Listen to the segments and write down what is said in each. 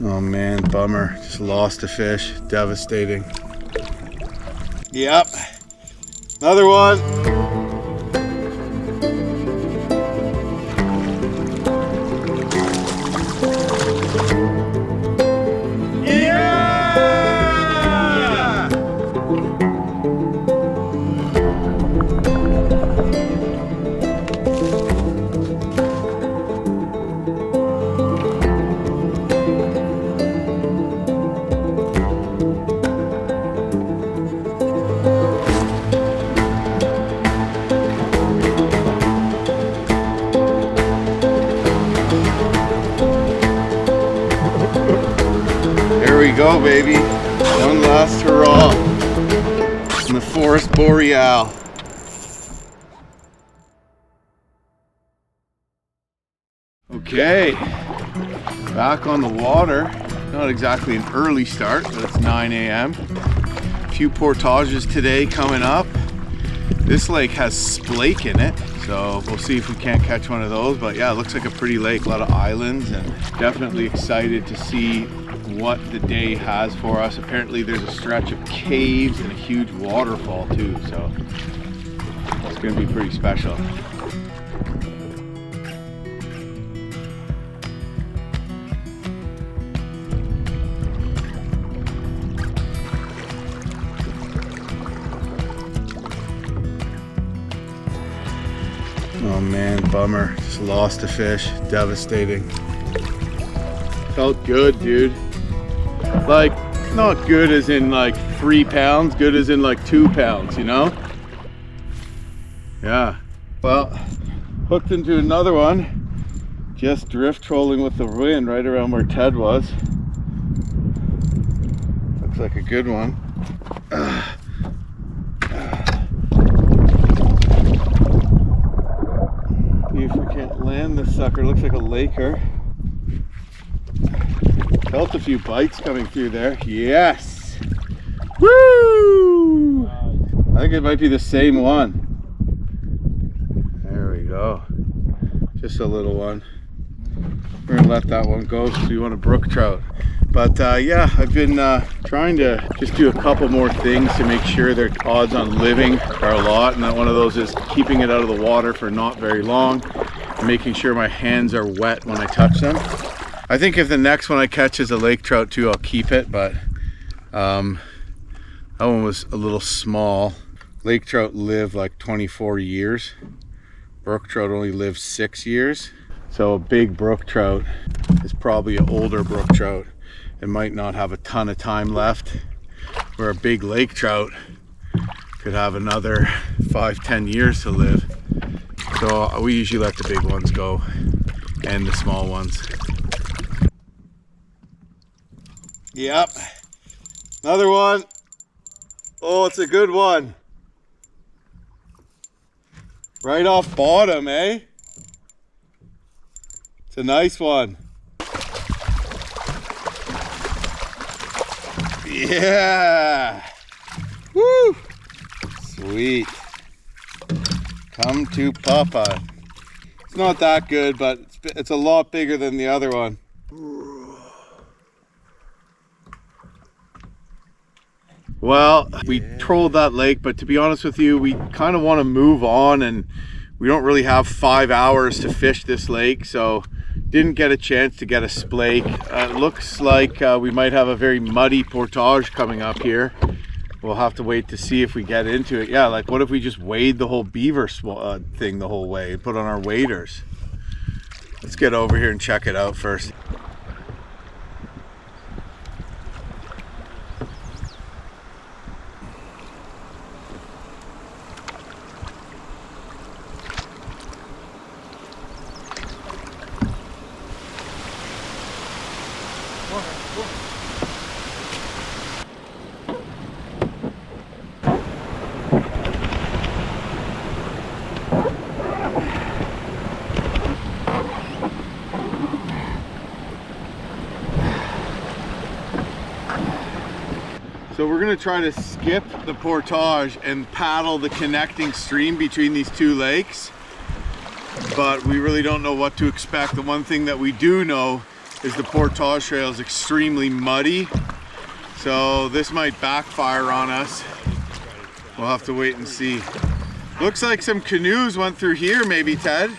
Oh man, bummer. Just lost a fish. Devastating. Yep. Another one. Go baby, one last hurrah in the forest boreal. Okay, back on the water. Not exactly an early start, but it's 9 a.m. A few portages today coming up. This lake has splake in it, so we'll see if we can't catch one of those. But yeah, it looks like a pretty lake, a lot of islands, and definitely excited to see what the day has for us. Apparently there's a stretch of caves and a huge waterfall too, so it's going to be pretty special. Oh man, bummer. Just lost a fish. Devastating. Felt good, dude. Like, not good as in like 3 pounds, good as in like 2 pounds, you know? Yeah. Well, hooked into another one. Just drift trolling with the wind right around where Ted was. Looks like a good one. See if we can't land this sucker. Looks like a laker. Felt a few bites coming through there. Yes! Woo! I think it might be the same one. There we go. Just a little one. We're gonna let that one go because we want a brook trout. But yeah, I've been trying to just do a couple more things to make sure their odds on living are a lot. And that one of those is keeping it out of the water for not very long. And making sure my hands are wet when I touch them. I think if the next one I catch is a lake trout too, I'll keep it, but that one was a little small. Lake trout live like 24 years. Brook trout only lives 6 years. So a big brook trout is probably an older brook trout. It might not have a ton of time left, where a big lake trout could have another 5-10 years to live. So we usually let the big ones go and the small ones. Yep, another one. Oh, it's a good one. Right off bottom, eh? It's a nice one. Yeah. Woo. Sweet. Come to Papa. It's not that good, but it's a lot bigger than the other one. Well, we trolled that lake, but to be honest with you, we kind of want to move on, and we don't really have 5 hours to fish this lake, so didn't get a chance to get a splake. It looks like we might have a very muddy portage coming up here. We'll have to wait to see if we get into it. Yeah, like what if we just wade the whole beaver thing the whole way and put on our waders? Let's get over here and check it out first. So we're gonna try to skip the portage and paddle the connecting stream between these two lakes, but we really don't know what to expect. The one thing that we do know is the portage trail is extremely muddy. So this might backfire on us. We'll have to wait and see. Looks like some canoes went through here maybe, Ted.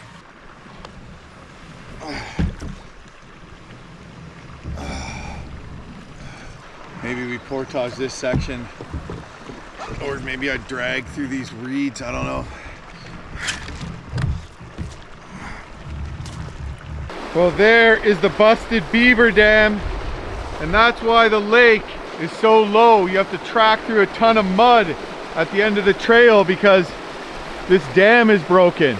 Maybe we portage this section, or maybe I drag through these reeds, I don't know. Well, there is the busted Beaver Dam, and that's why the lake is so low. You have to track through a ton of mud at the end of the trail because this dam is broken.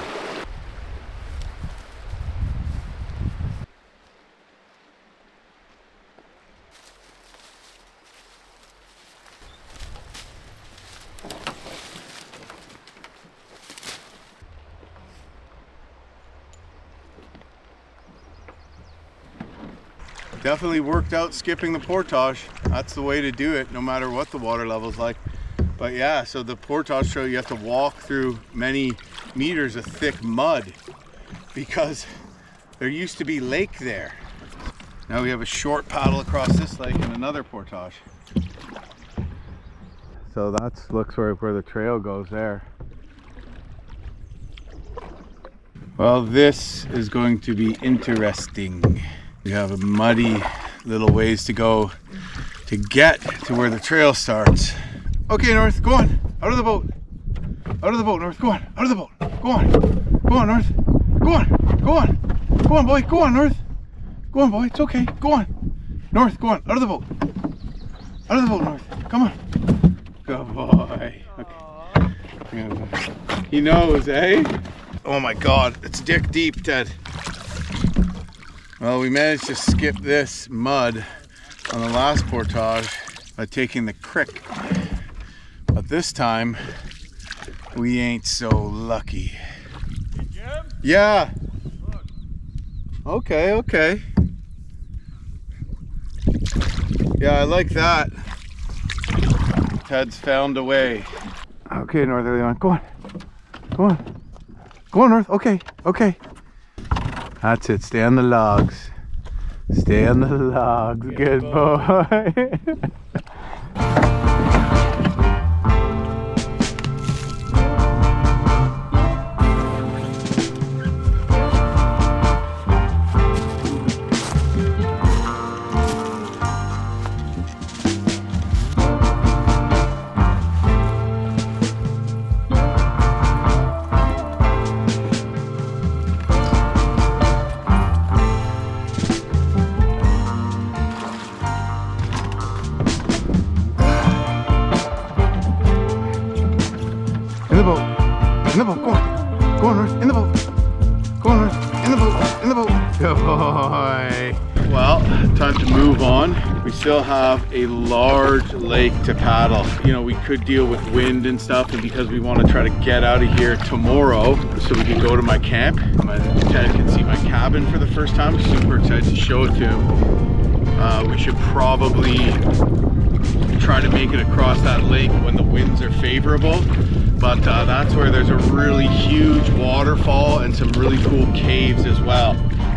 Definitely worked out skipping the portage. That's the way to do it, no matter what the water level's like. But yeah, so the portage trail, you have to walk through many meters of thick mud because there used to be lake there. Now we have a short paddle across this lake and another portage. So that looks where the trail goes there. Well, this is going to be interesting. We have a muddy little ways to go to get to where the trail starts. Okay, North, go on. Out of the boat. Out of the boat, North. Go on. Out of the boat. Go on. Go on, North. Go on. Go on. Go on, boy. Go on, North. Go on, boy. It's okay. Go on. North, go on. Out of the boat. Out of the boat, North. Come on. Good boy. Okay. Good boy. He knows, eh? Oh my God. It's dick deep, Ted. Well, we managed to skip this mud on the last portage by taking the creek. But this time, we ain't so lucky. Hey, Jim? Yeah. Look. Okay, okay. Yeah, I like that. Ted's found a way. Okay, North, go on. Go on. Go on, North. Okay, okay. That's it. Stay on the logs. Stay on the logs. Good boy. In the boat. In the boat. Go on. Go on, North. In the boat. Go on, North. In the boat. In the boat. Good boy. Well, time to move on. We still have a large lake to paddle. You know, we could deal with wind and stuff, and because we want to try to get out of here tomorrow so we can go to my camp. Ted can see my cabin for the first time. I'm super excited to show it to him. We should probably try to make it across that lake when the winds are favorable. But that's where there's a really huge waterfall and some really cool caves as well.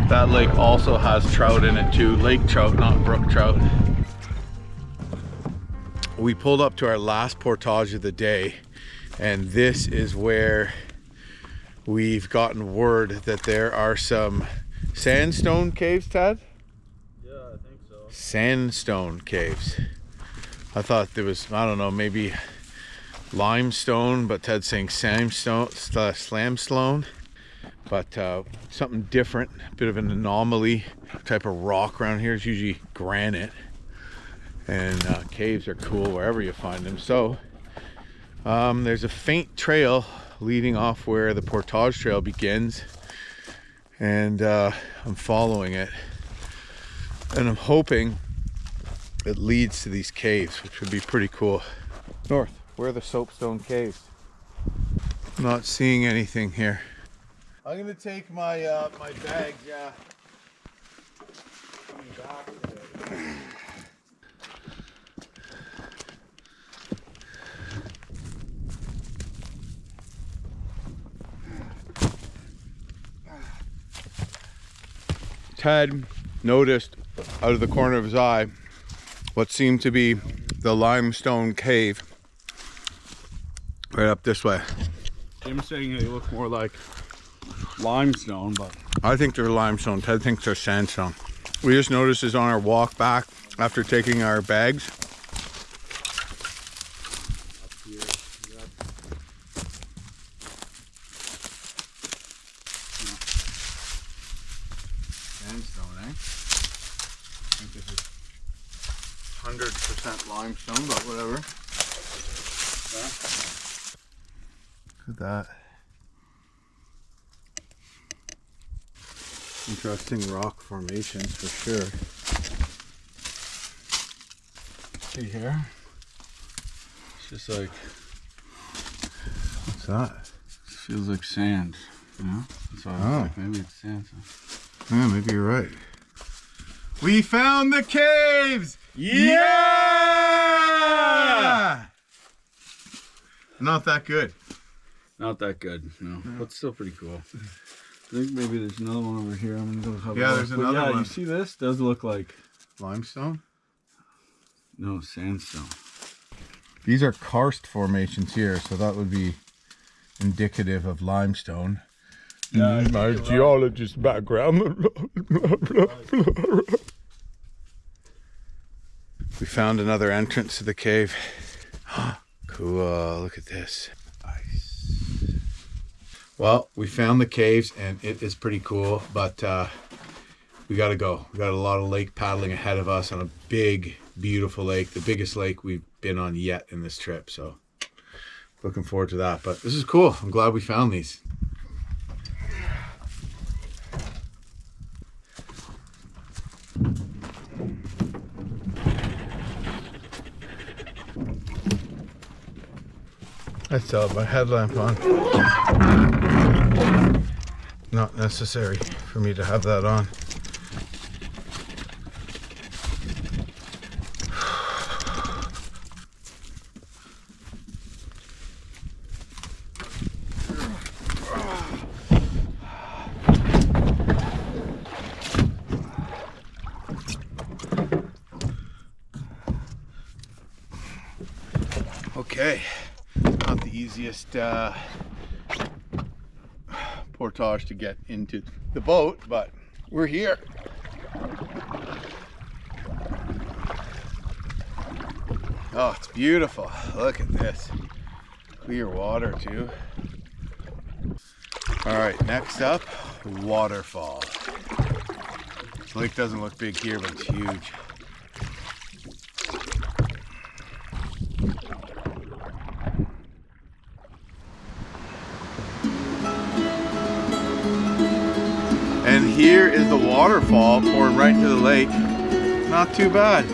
That lake also has trout in it too. Lake trout, not brook trout. We pulled up to our last portage of the day, and this is where we've gotten word that there are some sandstone caves, Ted? Yeah, I think so. Sandstone caves. I thought there was, I don't know, maybe limestone, but Ted's saying sandstone, slamstone. But something different, a bit of an anomaly type of rock around here. It's usually granite, and caves are cool wherever you find them. So there's a faint trail leading off where the portage trail begins, and I'm following it, and I'm hoping it leads to these caves, which would be pretty cool. North, where are the soapstone caves? I'm not seeing anything here. I'm gonna take my my bags, yeah. Coming back today. Ted noticed out of the corner of his eye what seemed to be the limestone cave right up this way. Jim's saying they look more like limestone, but I think they're limestone. Ted thinks they're sandstone. We just noticed this on our walk back after taking our bags. up here, yep. Sandstone, eh? I think this is 100% limestone, but whatever. Look at that. Interesting rock formations for sure. See here? It's just like, What's that? it feels like sand, you know? That's why I was like, maybe it's sand. Yeah, maybe you're right. We found the caves! Yeah! Not that good. Not that good, no. But still pretty cool. I think maybe there's another one over here. I'm gonna go have a Yeah, look. there's But another yeah, one. you see this? Does look like, Limestone? no, sandstone. These are karst formations here, so that would be indicative of limestone. Yeah, My geologist background. We found another entrance to the cave. Cool, look at this. Nice. Well, we found the caves and it is pretty cool, but we gotta go. We got a lot of lake paddling ahead of us on a big, beautiful lake, the biggest lake we've been on yet in this trip, so looking forward to that. But this is cool. I'm glad we found these. I still have my headlamp on. Not necessary for me to have that on. Okay, not the easiest portage to get into the boat, but we're here. Oh, it's beautiful. Look at this. Clear water too. All right, next up, Waterfall. The lake doesn't look big here, but it's huge. And here is the waterfall pouring right into the lake. Not too bad.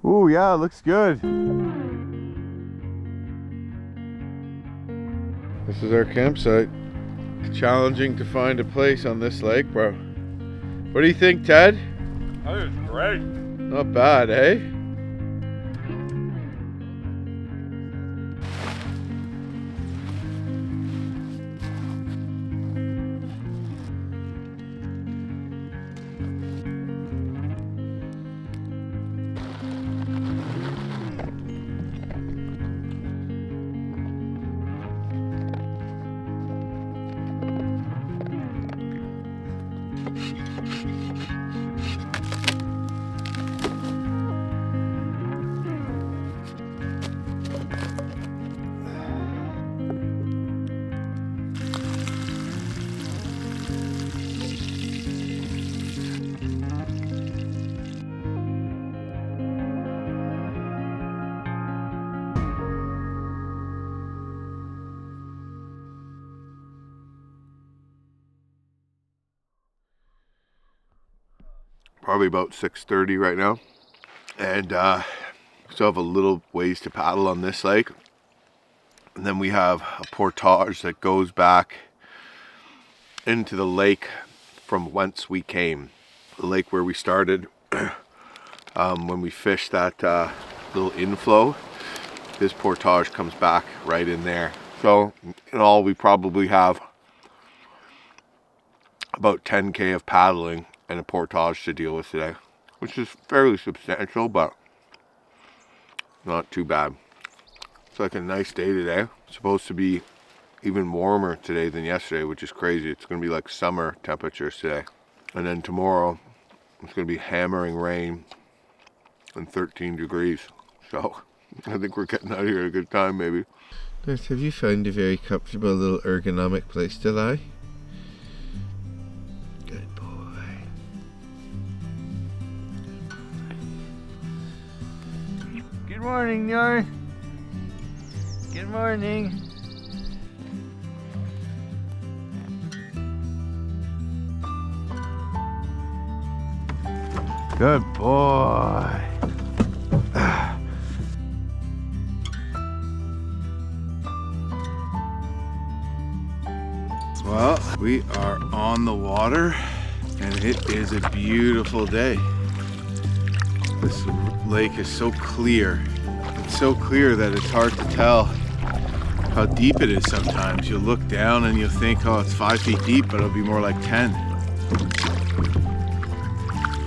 Ooh, yeah, it looks good. This is our campsite. It's challenging to find a place on this lake, bro. What do you think, Ted? That is great. Not bad, eh? Probably about 6:30 right now, and still have a little ways to paddle on this lake. And then we have a portage that goes back into the lake from whence we came, the lake where we started when we fished that little inflow. This portage comes back right in there. So in all, we probably have about 10k of paddling and a portage to deal with today, which is fairly substantial, but not too bad. It's like a nice day today. It's supposed to be even warmer today than yesterday, which is crazy. It's going to be like summer temperatures today. And then tomorrow, it's going to be hammering rain and 13 degrees. So I think we're getting out of here at a good time, maybe. Nice. Have you found a very comfortable little ergonomic place to lie? Good boy. Good morning, Yor. Good morning. Good boy. Well, we are on the water and it is a beautiful day. This lake is so clear. It's so clear that it's hard to tell how deep it is sometimes. You'll look down and you'll think, oh, it's 5 feet deep, but it'll be more like 10.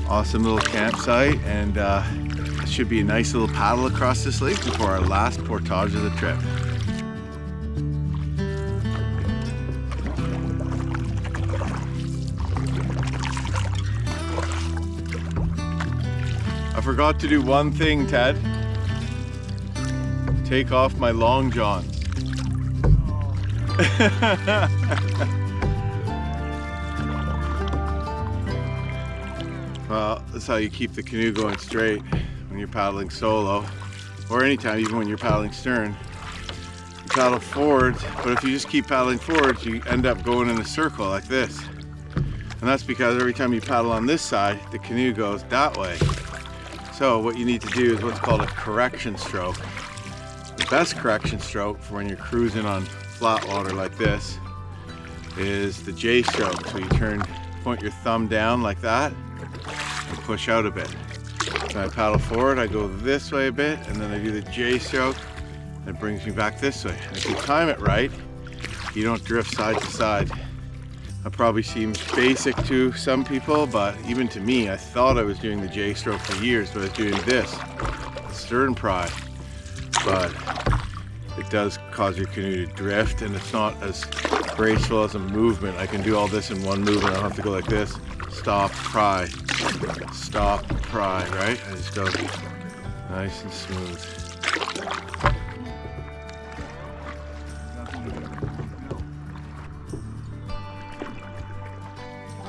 Awesome little campsite, and it should be a nice little paddle across this lake before our last portage of the trip. I forgot to do one thing, Ted. Take off my long johns. Well, that's how you keep the canoe going straight when you're paddling solo, or anytime, even when you're paddling stern. You paddle forward, but if you just keep paddling forward, you end up going in a circle like this. And that's because every time you paddle on this side, the canoe goes that way. So what you need to do is what's called a correction stroke. The best correction stroke for when you're cruising on flat water like this is the J stroke. So you point your thumb down like that and push out a bit. When I paddle forward, I go this way a bit, and then I do the J stroke, and it brings me back this way. And if you time it right, you don't drift side to side. That probably seems basic to some people, but even to me, I thought I was doing the J stroke for years, but I was doing this, stern pry. But it does cause your canoe to drift, and it's not as graceful as a movement. I can do all this in one movement. I don't have to go like this. Stop, pry, right? I just go nice and smooth.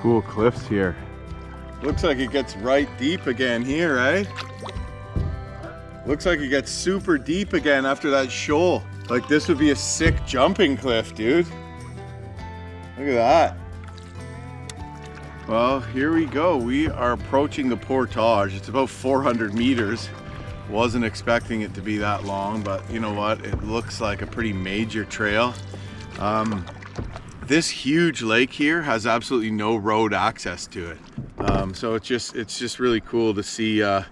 Cool cliffs here. Looks like it gets right deep again here, eh? Looks like it gets super deep again after that shoal. Like this would be a sick jumping cliff, dude. Look at that. Well, here we go. We are approaching the portage. It's about 400 meters. Wasn't expecting it to be that long, but you know what? It looks like a pretty major trail. This huge lake here has absolutely no road access to it. So it's just really cool to see a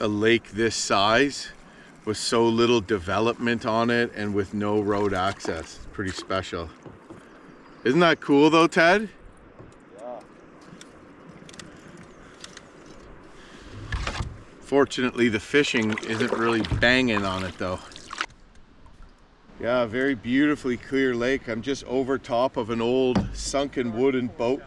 lake this size with so little development on it and with no road access. It's pretty special. Isn't that cool though, Ted? Yeah. Fortunately, the fishing isn't really banging on it though. Yeah, very beautifully clear lake. I'm just over top of an old sunken wooden boat.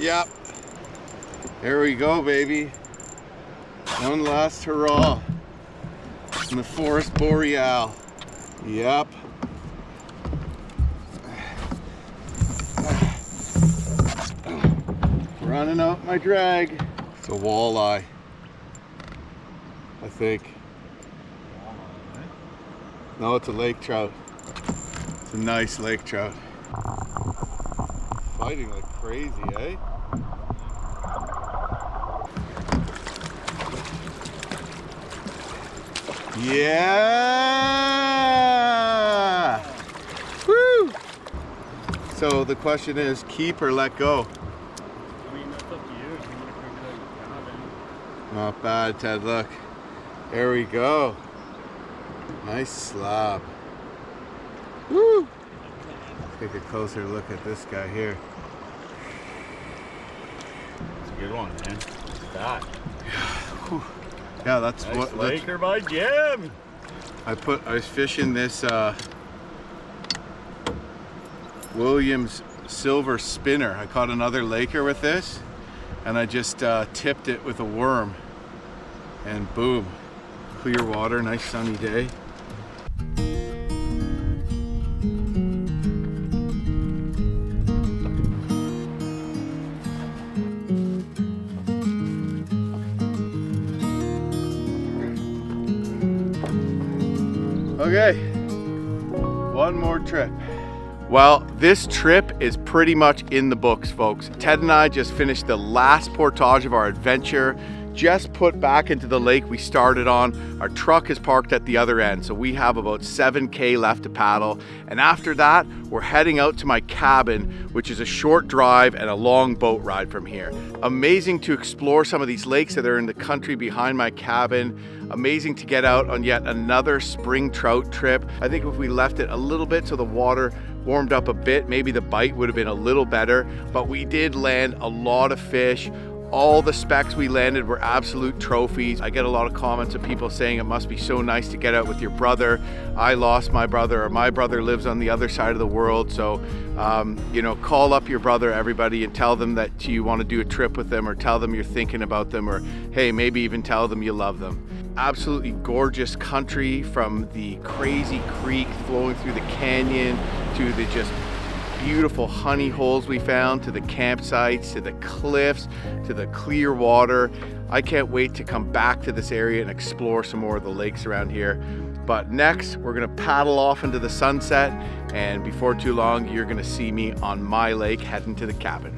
Yep. There we go, baby. One last hurrah in the forest boreal. Yep. Running out my drag. It's a walleye, I think. No, it's a lake trout. It's a nice lake trout. Fighting like crazy, eh? Yeah! Woo! So the question is, keep or let go? I mean, that's up to you. If you want to bring it out your cabin. Not bad, Ted. Look. There we go. Nice slob. Woo! Take a closer look at this guy here. It's a good one, man. That. Yeah, that's Nice what. Laker by Jim. I was fishing this Williams silver spinner. I caught another Laker with this, and I just tipped it with a worm, and boom, clear water, nice sunny day. Okay, one more trip. Well, this trip is pretty much in the books, folks. Ted and I just finished the last portage of our adventure, just put back into the lake we started on. Our truck is parked at the other end, so we have about 7K left to paddle. And after that, we're heading out to my cabin, which is a short drive and a long boat ride from here. Amazing to explore some of these lakes that are in the country behind my cabin. Amazing to get out on yet another spring trout trip. I think if we left it a little bit so the water warmed up a bit, maybe the bite would have been a little better, but we did land a lot of fish. All the specks we landed were absolute trophies. I get a lot of comments of people saying it must be so nice to get out with your brother. I lost my brother, or my brother lives on the other side of the world. So, you know, call up your brother, everybody, and tell them that you want to do a trip with them, or tell them you're thinking about them, or hey, maybe even tell them you love them. Absolutely gorgeous country, from the crazy creek flowing through the canyon to the just beautiful honey holes we found, to the campsites, to the cliffs, to the clear water. I can't wait to come back to this area and explore some more of the lakes around here. But next, we're gonna paddle off into the sunset, and before too long, you're gonna see me on my lake heading to the cabin.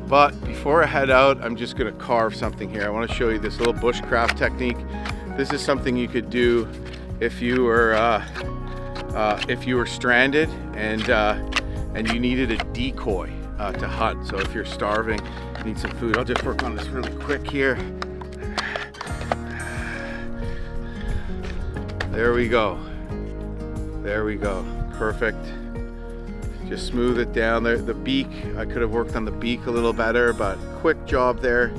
But before I head out, I'm just gonna carve something here. I wanna show you this little bushcraft technique. This is something you could do if you were stranded and you needed a decoy to hunt. So if you're starving, need some food. I'll just work on this really quick here. There we go. There we go. Perfect. Just smooth it down there. The beak, I could have worked on the beak a little better, but quick job there.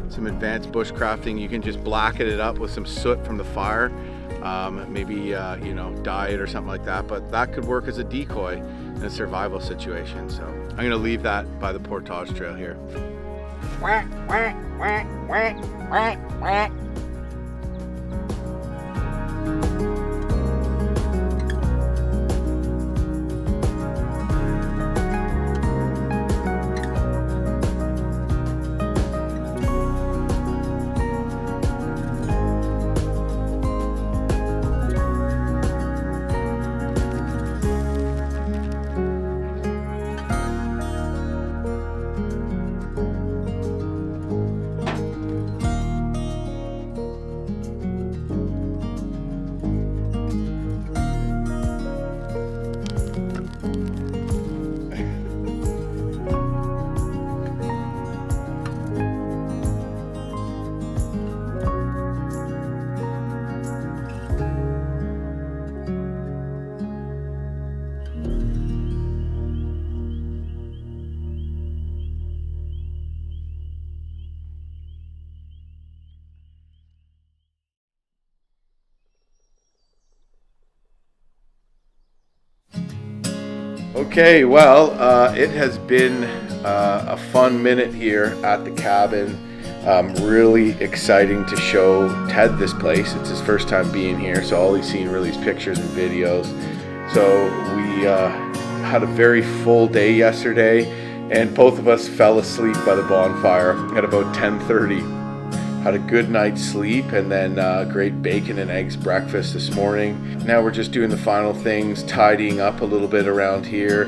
Some advanced bushcrafting. You can just blacken it up with some soot from the fire. Maybe you know, dye it or something like that, but that could work as a decoy in a survival situation. So I'm gonna leave that by the portage trail here. Okay, well, it has been a fun minute here at the cabin. Really exciting to show Ted this place. It's his first time being here, so all he's seen really is pictures and videos. So we had a very full day yesterday, and both of us fell asleep by the bonfire at about 10:30. Had a good night's sleep, and then great bacon and eggs breakfast this morning. Now we're just doing the final things, tidying up a little bit around here,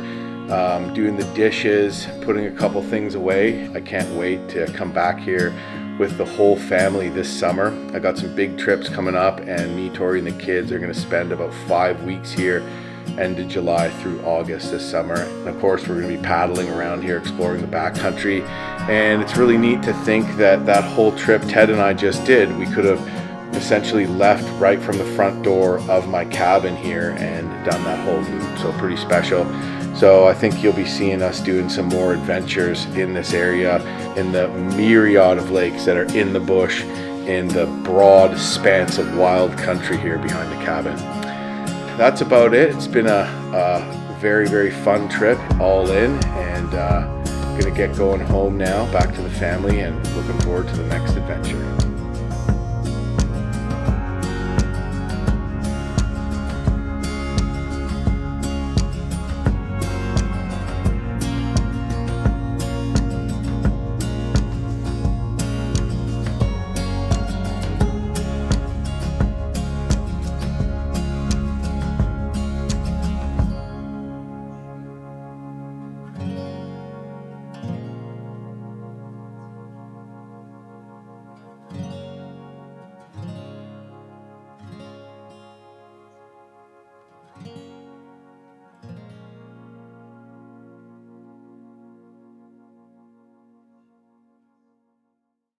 doing the dishes, putting a couple things away. I can't wait to come back here with the whole family this summer. I got some big trips coming up, and me, Tori, and the kids are going to spend about 5 weeks here, end of July through August this summer. And of course, we're going to be paddling around here, exploring the backcountry. And it's really neat to think that that whole trip Ted and I just did, we could have essentially left right from the front door of my cabin here and done that whole loop. So pretty special. So I think you'll be seeing us doing some more adventures in this area, in the myriad of lakes that are in the bush, in the broad expanse of wild country here behind the cabin. That's about it. It's been a very, very fun trip all in, and gonna get going home now, back to the family, and looking forward to the next adventure.